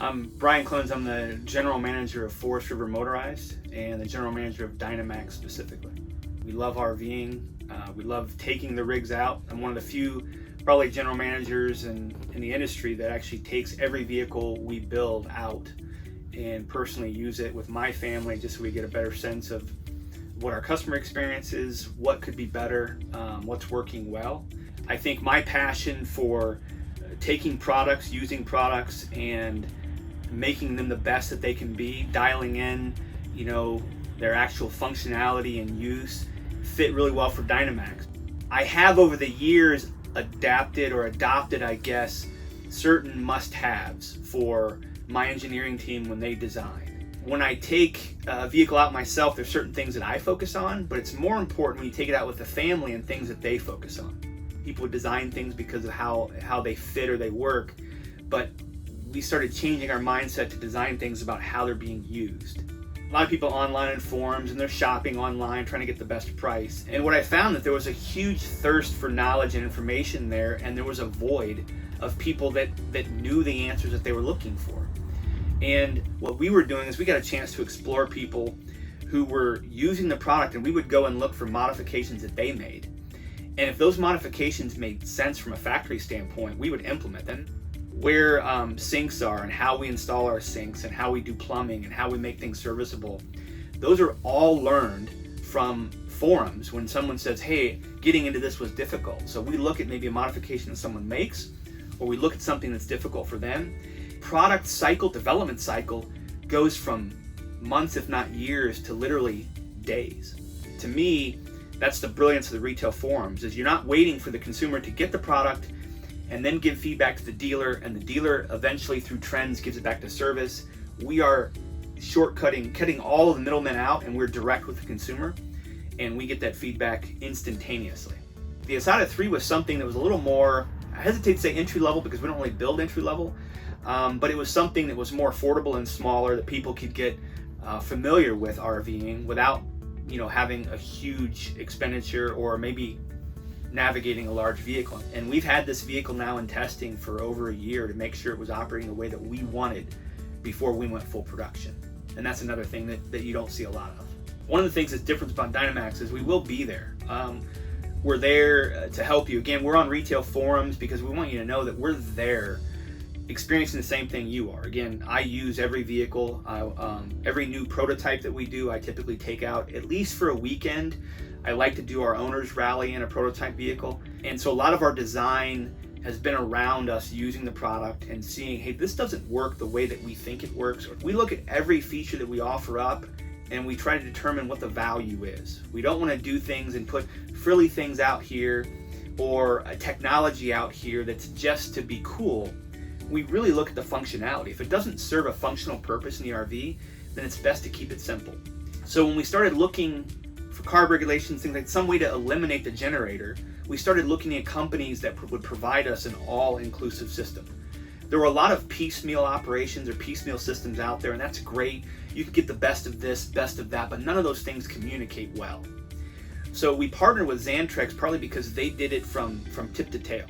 I'm Brian Clemens. I'm the general manager of Forest River Motorized and the general manager of Dynamax specifically. We love RVing. We love taking the rigs out. I'm one of the few probably general managers in the industry that actually takes every vehicle we build out and personally use it with my family just so we get a better sense of what our customer experience is, what could be better, what's working well. I think my passion for taking products, using products, and making them the best that they can be, dialing in, their actual functionality and use, fit really well for Dynamax. I have over the years adopted, I guess, certain must-haves for my engineering team when they design. When I take a vehicle out myself, there's certain things that I focus on, but it's more important when you take it out with the family and things that they focus on. People design things because of how they fit or they work, but we started changing our mindset to design things about how they're being used. A lot of people online in forums and they're shopping online trying to get the best price. And what I found that there was a huge thirst for knowledge and information there, and there was a void of people that knew the answers that they were looking for. And what we were doing is we got a chance to explore people who were using the product, and we would go and look for modifications that they made. And if those modifications made sense from a factory standpoint, we would implement them. Where sinks are and how we install our sinks and how we do plumbing and how we make things serviceable, those are all learned from forums when someone says, hey, getting into this was difficult. So we look at maybe a modification that someone makes, or we look at something that's difficult for them. Product cycle, development cycle, goes from months, if not years, to literally days. To me, that's the brilliance of the retail forums, is you're not waiting for the consumer to get the product and then give feedback to the dealer, and the dealer eventually through trends gives it back to service. We are cutting all of the middlemen out, and we're direct with the consumer, and we get that feedback instantaneously. The Asada 3 was something that was a little more, I hesitate to say entry level because we don't really build entry level, but it was something that was more affordable and smaller that people could get familiar with RVing without having a huge expenditure or maybe navigating a large vehicle. And we've had this vehicle now in testing for over a year to make sure it was operating the way that we wanted before we went full production. And that's another thing that you don't see a lot of. One of the things that's different about Dynamax is we will be there. We're there to help you. Again, we're on retail forums because we want you to know that we're there experiencing the same thing you are. Again, I use every vehicle, every new prototype that we do, I typically take out at least for a weekend. I like to do our owner's rally in a prototype vehicle. And so a lot of our design has been around us using the product and seeing, hey, this doesn't work the way that we think it works. We look at every feature that we offer up and we try to determine what the value is. We don't want to do things and put frilly things out here or a technology out here that's just to be cool. We really look at the functionality. If it doesn't serve a functional purpose in the RV, then it's best to keep it simple. So when we started looking for carb regulations, things like some way to eliminate the generator, we started looking at companies that would provide us an all-inclusive system. There were a lot of piecemeal operations or piecemeal systems out there, and that's great. You can get the best of this, best of that, but none of those things communicate well. So we partnered with Xantrex partly because they did it from tip to tail.